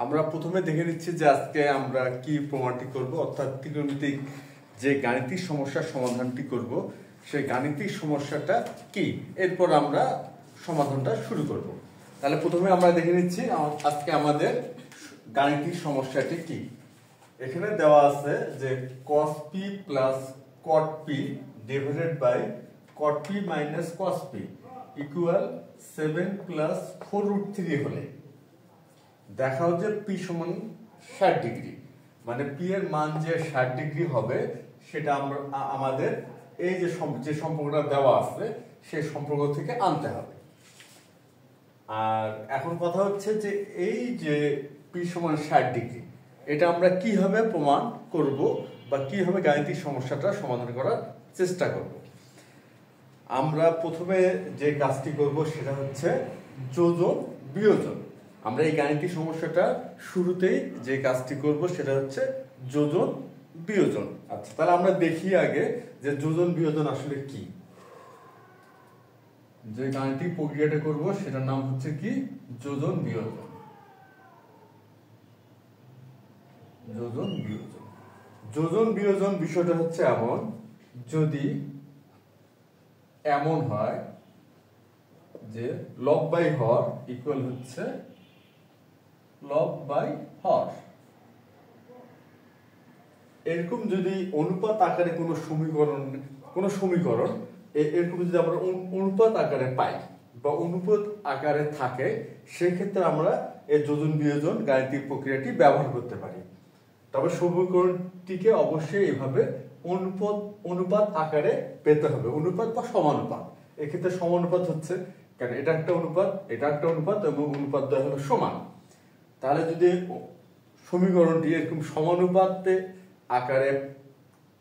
আমরা প্রথমে দেখে নিচ্ছি যে আজকে আমরা কি প্রমাণটি করব, অর্থাৎ ত্রিকোণমিতিক যে গাণিতিক সমস্যার সমাধানটি করব সেই গাণিতিক সমস্যাটা কি, এরপর আমরা সমাধানটা শুরু করব। তাহলে প্রথমে আমরা দেখে নিচ্ছি আজকে আমাদের গাণিতিক সমস্যাটি কি। এখানে দেওয়া আছে যে cos p plus cot p divided by cot p minus cos p equal 7 plus 4√3 হলে দেখাও যে p সমান 60 ডিগ্রি, মানে p এর মান যে 60 ডিগ্রি হবে সেটা আমরা আমাদের এই যে সম্পর্কটা দেওয়া আছে সেই সম্পর্ক থেকে আনতে হবে। আর এখন কথা হচ্ছে যে এই যে p সমান 60 ডিগ্রি এটা আমরা কিভাবে প্রমাণ করব বা কিভাবে গাণিতিক সমস্যাটা সমাধান করার চেষ্টা করব। আমরা প্রথমে যে কাজটি করব সেটা হচ্ছে যোজন বিয়োজন। আমরা এই গাণিতিক সমস্যাটা শুরুতেই যে কাজটি করব সেটা হচ্ছে যোজন বিয়োজন। আচ্ছা, তাহলে আমরা দেখি আগে যে যোজন বিয়োজন আসলে কি। যে গাণিতিক প্রক্রিয়াটা করব সেটার নাম হচ্ছে কি যোজন বিয়োজন। যোজন বিয়োজন যোজন বিয়োজন বিষয়টা হচ্ছে এমন, যদি এমন হয় যে লব বাই হর ইকুয়াল হচ্ছে লব বাই হর, এরকম যদি অনুপাত আকারে কোনো সমীকরণ এরকম যদি আমরা অনুপাত আকারে পাই বা অনুপাত আকারে থাকে, সেক্ষেত্রে আমরা এই যোজন বিয়োজন গাণিতিক প্রক্রিয়াটি ব্যবহার করতে পারি। তবে সমীকরণটিকে অবশ্যই এভাবে অনুপাত আকারে পেতে হবে, অনুপাত বা সমানুপাত। এক্ষেত্রে সমানুপাত হচ্ছে, কারণ এটা একটা অনুপাত এটা একটা অনুপাত এবং অনুপাত দ্বয় হলো সমান। তাহলে যদি সমীকরণটি এরকম সমানুপাতে আকারে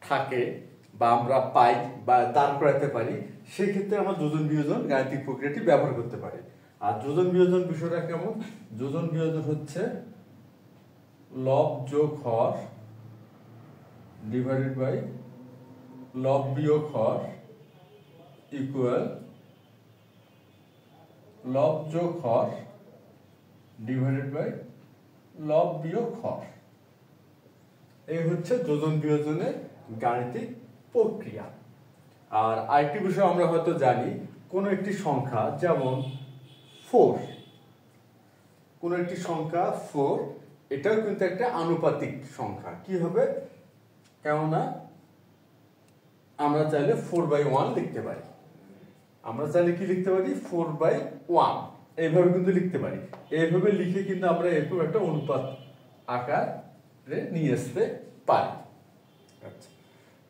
থাকে বা আমরা পাই বা দাঁড় করাতে পারি, সেই ক্ষেত্রে আমরা যোজন বিয়োজন গাণিতিক প্রক্রিয়াটি ব্যবহার করতে পারি। আর যোজন বিয়োজন বিষয়টা কেমন, যোজন বিয়োজন হচ্ছে লব যোগ হর ডিভাইডেড বাই লব বিয়োগ হর ইকুয়াল লব যোগ হর ডিভাইডেড বাই লব বিয়োগ হর। এই হচ্ছে যোজন বিয়োজনের গাণিতিক প্রক্রিয়া। আর আরেকটি বিষয় আমরা হয়তো জানি, কোন একটি সংখ্যা যেমন 4, কোন একটি সংখ্যা 4 এটাও কিন্তু একটা আনুপাতিক সংখ্যা। কি হবে, কেননা আমরা চাইলে 4/1 লিখতে পারি, আমরা চাইলে কি লিখতে পারি 4/1 এইভাবে কিন্তু লিখতে পারি। এইভাবে লিখে কিন্তু আমরা এরকম একটা অনুপাত আকারে নিয়ে আসতে পারি। আচ্ছা,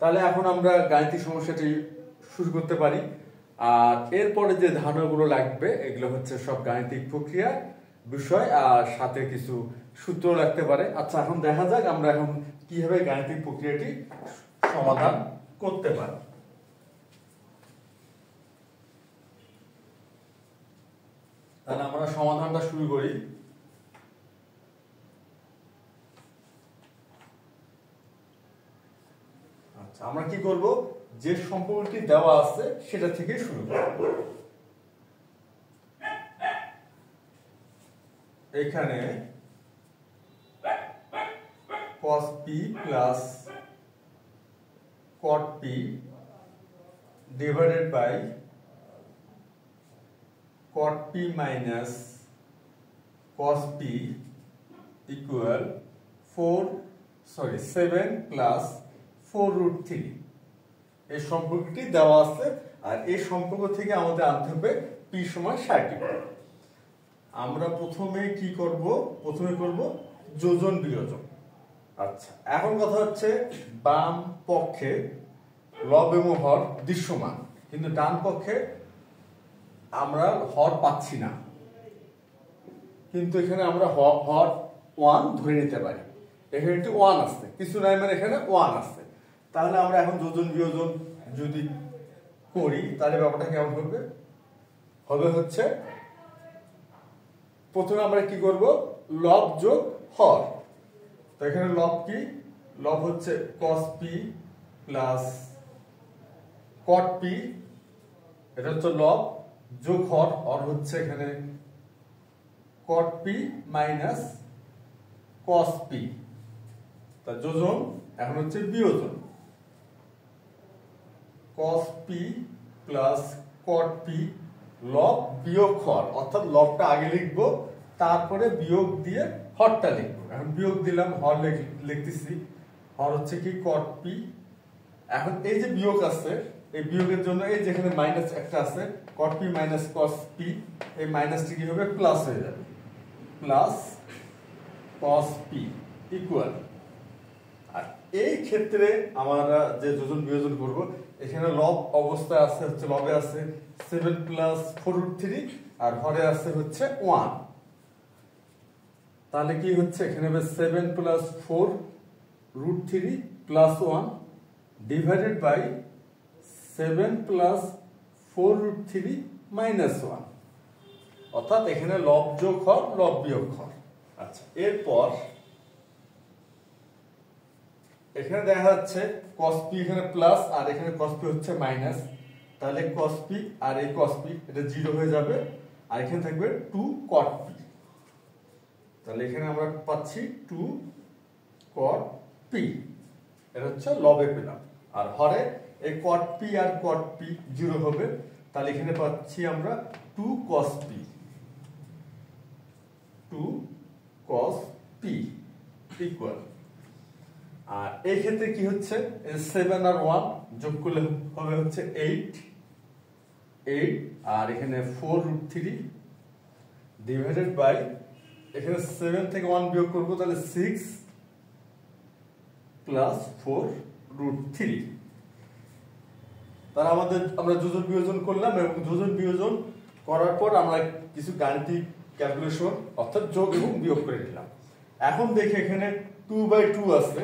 তাহলে এখন আমরা গাণিতিক সমস্যাটি শুরু করতে পারি। আর এরপরে যে ধারণাগুলো লাগবে এগুলো হচ্ছে সব গাণিতিক প্রক্রিয়া বিষয়, আর সাথে কিছু সূত্র লাগতে পারে। আচ্ছা, এখন দেখা যাক আমরা এখন কিভাবে গাণিতিক প্রক্রিয়াটি সমাধান করতে পারি। তাহলে আমরা সমাধানটা শুরু করি। আচ্ছা, আমরা কি করব, যে সম্পর্কটি দেওয়া আছে সেটা থেকে শুরু করব। এখানে cos p plus cot p divided by cot p minus cos p equal 7 plus 4√3। এই সম্পর্কটি দেওয়া আছে, আর এই সম্পর্ক থেকে আমাদের আনতে হবে p সমান 60 ডিগ্রি। আমরা প্রথমে কি করব, প্রথমে করব যোজন বিয়োজন। আচ্ছা, এখন কথা হচ্ছে বাম পক্ষে লব এবং হর দৃশ্যমান, কিন্তু ডান পক্ষে আমরা হর পাচ্ছি না, কিন্তু এখানে আমরা হর 1 ধরে নিতে পারি। এখানে একটি 1 আছে, কিছু নাই মানে এখানে 1 আছে। তাহলে আমরা এখন যোজন বিয়োজন যদি করি তাহলে ব্যাপারটা কেমন হবে, হবে হচ্ছে প্রথমে আমরা কি করব লব যোগ হর। তো এখানে লব কি, লব হচ্ছে cos p plus cot p, এটা হচ্ছে লব, যোগ হর, হর হচ্ছে এখানে cot p minus cos p, তা যোজন এখন হচ্ছে বিয়োজন, cos p plus cot p লব বিয়োগ হর, অর্থাৎ লবটা আগে লিখবো তারপরে বিয়োগ দিয়ে হরটা লিখবো। এখন বিয়োগ দিলাম, হর লিখতেছি, হর হচ্ছে কি cot p। এখন এই যে বিয়োগ আছে, এই বিয়োগের জন্য এই যেখানে মাইনাস একটা আছে, cot p minus cos p, এই মাইনাসটি কি হবে প্লাস হয়ে যাবে, প্লাস cos p ইকুয়াল। আর এই ক্ষেত্রে আমরা যে যোজন বিয়োজন করব, এখানে লব অবস্থায় আছে হচ্ছে লবে আছে 7 প্লাস 4√3 আর হরে আছে হচ্ছে 1, তাহলে কি হচ্ছে এখানে হবে 7 plus 4√3 plus 1 divided by 7 plus 4√3 minus 1, অর্থাৎ এখানে লব যোগ হর লব বিয়োগ হর। আচ্ছা, এরপর এখানে দেখা যাচ্ছে cos p এখানে প্লাস আর এখানে cos p হচ্ছে মাইনাস, তাহলে cos p আর এই cos p এটা 0 হয়ে যাবে, আর এখানে থাকবে 2 cot p, তাহলে এখানে আমরা পাচ্ছি 2 cot p, এটা হচ্ছে লবে পেলাম। আর হরে এই cot p আর cot p 0 হবে, তাহলে এখানে পাচ্ছি আমরা 2 cos p, 2 cos p equal. আর এই ক্ষেত্রে কি হচ্ছে 7 আর 1 যোগ করলে হবে হচ্ছে 8, আর এখানে 4√3 ডিভাইডেড বাই এখানে 7 থেকে 1 বিয়োগ করব, তাহলে 6 প্লাস 4√3। তাহলে আমরা যোজন বিয়োজন করলাম, এবং যোজন বিয়োজন করার পর আমরা কিছু গাণিতিক ক্যালকুলেশন অর্থাৎ যোগ এবং বিয়োগ করে নিলাম। এখন দেখি এখানে 2/2 আছে,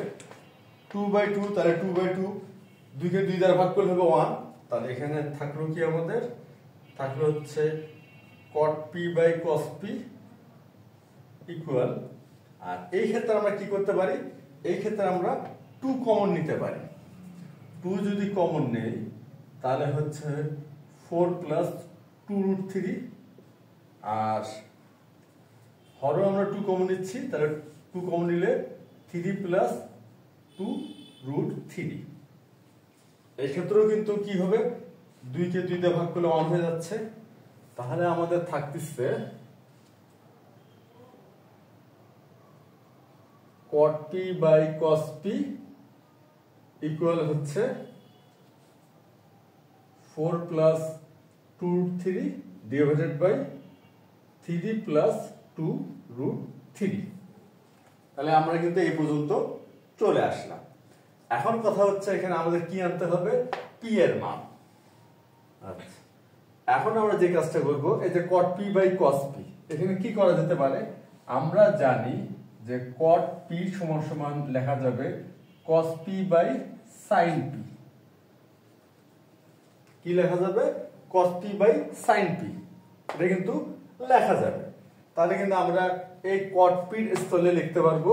2/2, তাহলে 2/2 2 কে 2 দ্বারা ভাগ করলে হবে 1, তাহলে এখানে থাকলো কি আমাদের থাকলো হচ্ছে cot p by cos p equal. আর এই ক্ষেত্রে আমরা কি করতে পারি, এই ক্ষেত্রে আমরা 2 কমন নিতে পারি। 2 যদি কমন নেই তাহলে হচ্ছে 4 প্লাস 2√3, আর হরও আমরা 2 কমন নিচ্ছি, তাহলে 2 কমন নিলে 3 প্লাস 2√3। এই ক্ষেত্রেও কিন্তু কি হবে 2 কে 2 দিয়ে ভাগ করলে 1 হয়ে যাচ্ছে, তাহলে আমাদের থাকতেছে cot p by cos p equal হচ্ছে 4 প্লাস 2√3 ডিভাইডেড বাই 3 প্লাস 2√3। তাহলে আমরা কিন্তু এই পর্যন্ত চলে আসলাম। এখন কথা হচ্ছে এখানে আমাদের কি আনতে হবে, p এর মান। আচ্ছা, এখন আমরা যে কাজটা করব, এই যে cot p by cos p, এখানে কি করা যেতে পারে, আমরা জানি যে cot p সমান সমান লেখা যাবে cos p by sin p। কি লেখা যাবে, cos p by sin p, এটা কিন্তু লেখা যাবে। তাহলে কিন্তু আমরা এই cot p এর স্থলে লিখতে পারবো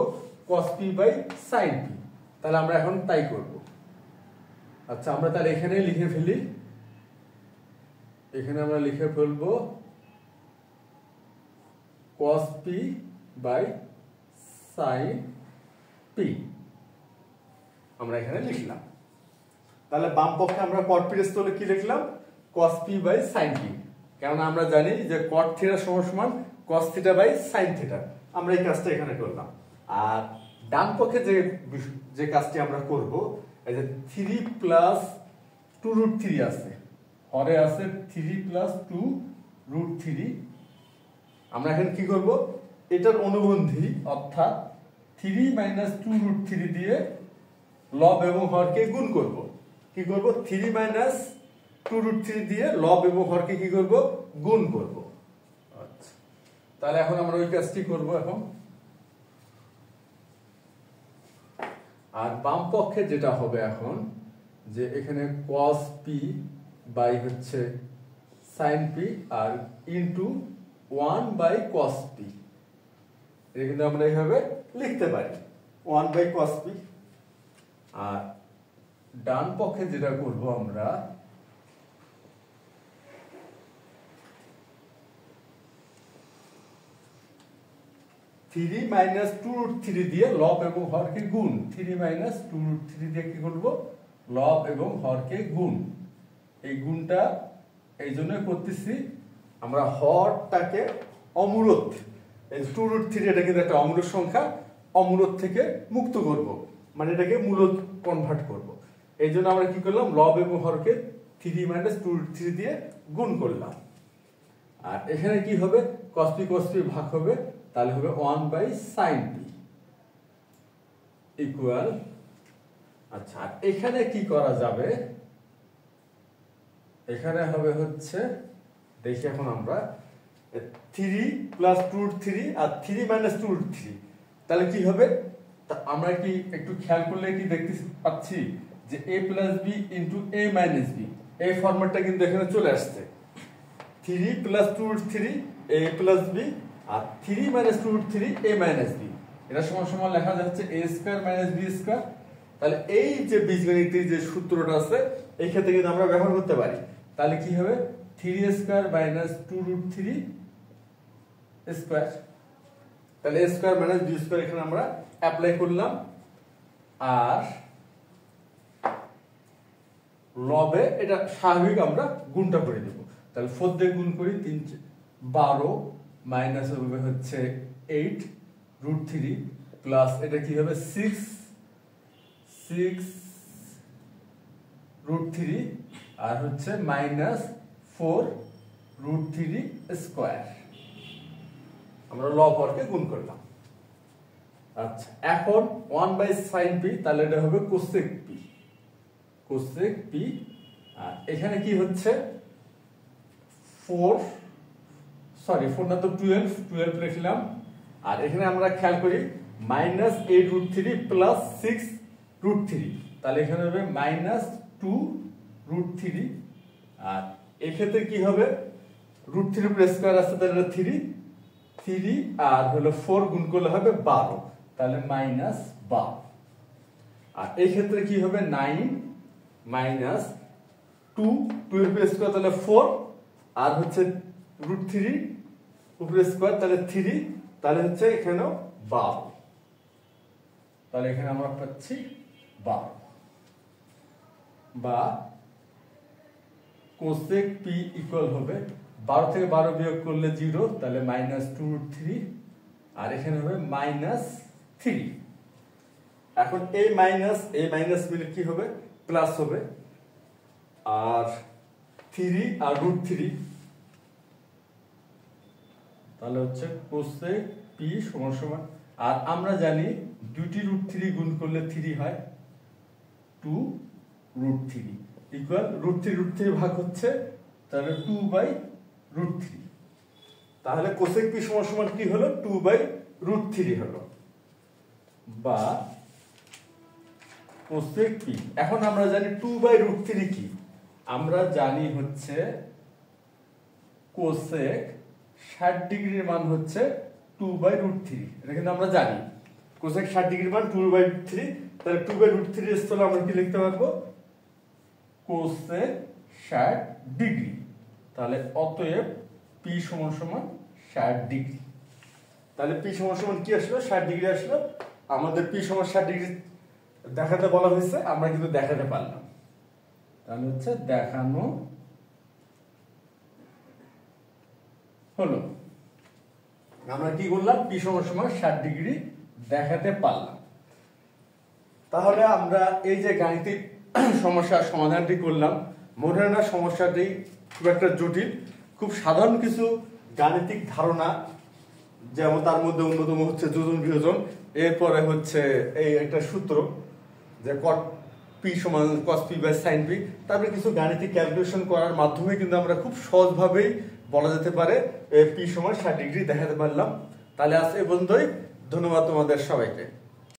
cos p by sin p। তাহলে আমরা এখন তাই করব। আচ্ছা, আমরা তাহলে এখানে লিখে ফেলি, এখানে আমরা লিখে ফেলবো cos p by sin p, আমরা এখানে লিখলাম। তাহলে বাম পক্ষে আমরা cot p এর স্থলে কি লিখলাম, cos p by sin p, কারণ আমরা জানি যে cot থিটা সমান cos theta by sin theta, আমরা এই কাজটা এখানে করলাম। আর ডান পক্ষে যে কাজটি আমরা করব, এই যে 3 প্লাস 2√3 আছে, হরে আছে 3 প্লাস 2√3, আমরা এখন কি করব, এটার অনুবন্ধী অর্থাৎ 3 মাইনাস 2√3 দিয়ে লব এবং হরকে গুণ করব। কি করব, 3 মাইনাস 2√3 দিয়ে লব এবং হরকে কি করব, গুণ করব। আচ্ছা, তাহলে এখন আমরা ওই কাজটি করব এখন। আর বাম পক্ষে যেটা হবে এখন, যে এখানে cos p বাই হচ্ছে sin p আর ইনটু 1 বাই cos p, এটা কিন্তু আমরা এইভাবে লিখতে পারি 1 বাই cos p। আর ডান পক্ষে যেটা করব আমরা, 3 মাইনাস 2√3 দিয়ে লব এবং হরকে গুণ। 3 মাইনাস 2√3 দিয়ে কি করব, লব এবং হরকে গুণ। এই গুণটা এই জন্য করতেছি, আমরা হরটাকে অমূলত, এই 2√3 এটা কিন্তু একটা অমূলত সংখ্যা, অমূলত থেকে মুক্ত করব, মানে এটাকে মূলত কনভার্ট করব। এই জন্য আমরা কি করলাম, লব এবং হরকে 3 মাইনাস 2√3 দিয়ে গুণ করলাম। আর এখানে কি হবে, cos p ভাগ হবে, তাহলে হবে 1/sin p ইকুয়াল। আচ্ছা, এখানে কি করা যাবে, এখানে হবে হচ্ছে, দেখি এখন আমরা 3 প্লাস 2√3 আর 3 মাইনাস 2√3, তাহলে কি হবে, আমরা কি একটু খেয়াল করলে কি দেখতে পাচ্ছি যে a plus b into a minus b, এই ফরম্যাটটা কিন্তু এখানে চলে আসছে। 3 প্লাস 2√3 a প্লাস b আর 3 মাইনাস 2√3 a মাইনাস b, এটা সমান সমান লেখা যাচ্ছে a square minus b square. তাহলে এই যে বীজগণিতের যে সূত্রটা আছে এই ক্ষেত্রে কিন্তু আমরা ব্যবহার করতে পারি। তাহলে কি হবে, 3 স্কয়ার মাইনাস 2√3 স্কয়ার, তাহলে a square minus b square এখানে আমরা অ্যাপ্লাই করলাম। আর লবে এটা স্বাভাবিক আমরা গুণটা করে দেব, তাহলে 4 দিয়ে গুণ করি, 3 12 মাইনাস হবে হচ্ছে 8√3 প্লাস এটা কি হবে 6√3 আর হচ্ছে মাইনাস 4√3 স্কয়ার, আমরা লব হরকে গুণ করলাম। আচ্ছা, এখন 1/sin p, তাহলে এটা হবে cosec p। আর এখানে কি হচ্ছে 4 না তো 12 লিখলাম। আর এখানে আমরা খেয়াল করি মাইনাস 8√3 প্লাস 6√3, তাহলে এখানে হবে মাইনাস 2√3। আর এক্ষেত্রে কি হবে, √3 উপরে স্কয়ার আছে, তাহলে 3 আর হলো 4 গুণ করলে হবে 12, তাহলে মাইনাস 12। আর এই ক্ষেত্রে কি হবে 9 মাইনাস 2 উপরে স্কয়ার, তাহলে 4 আর হচ্ছে √3 উপরে স্কয়ার, তাহলে 3, তাহলে হচ্ছে এখানেও 12, তাহলে এখানে আমরা পাচ্ছি 12 বা cosec p ইকুয়াল হবে 12 থেকে 12 বিয়োগ করলে 0, তাহলে মাইনাস 2√3 আর এখানে হবে মাইনাস 3। এখন এই মাইনাস মিলে কি হবে, প্লাস হবে, আর 3 আর √3, তাহলে হচ্ছে cosec p সমান সমান, আর আমরা জানি দুটি √3 গুণ করলে 3 হয়, 2√3 ইকুয়াল √3 ভাগ হচ্ছে, তাহলে 2/√3, তাহলে cosec p সমান সমান কি হলো, 2/√3 হলো, বা cosec p। এখন আমরা জানি 2/√3 কি, আমরা জানি হচ্ছে cosec 60 ডিগ্রির মান হচ্ছে 2/√3, এটা কিন্তু আমরা জানি cosec 60 ডিগ্রির মান 2/√3, তাহলে 2/√3 এর স্থলে আমরা কি লিখতে পারবো, cosec 60 ডিগ্রি, তাহলে অতএব p সমান সমান 60 ডিগ্রি। তাহলে p সমান সমান কি আসলো, 60 ডিগ্রি আসলো। আমাদের p সমান 60 ডিগ্রি দেখাতে বলা হয়েছে, আমরা কিন্তু দেখাতে পারলাম, তাহলে হচ্ছে দেখানো হলো। আমরা কি করলাম, p সমান সমান 60 ডিগ্রি দেখাতে পারলাম। তাহলে আমরা এই যে গাণিতিক সমস্যার সমাধানটি করলাম, মনে হয় না সমস্যাটি খুব একটা জটিল, খুব সাধারণ কিছু গাণিতিক ধারণা, যেমন তার মধ্যে অন্যতম হচ্ছে যোজন বিয়োজন, এরপরে হচ্ছে এই একটা সূত্র যে cot p সমান cos p/sin p, তারপরে কিছু গাণিতিক ক্যালকুলেশন করার মাধ্যমে কিন্তু আমরা খুব সহজভাবেই বলা যেতে পারে p সমান 60 ডিগ্রি দেখাতে পারলাম। তাহলে আজ এই পর্যন্তই, ধন্যবাদ তোমাদের সবাইকে।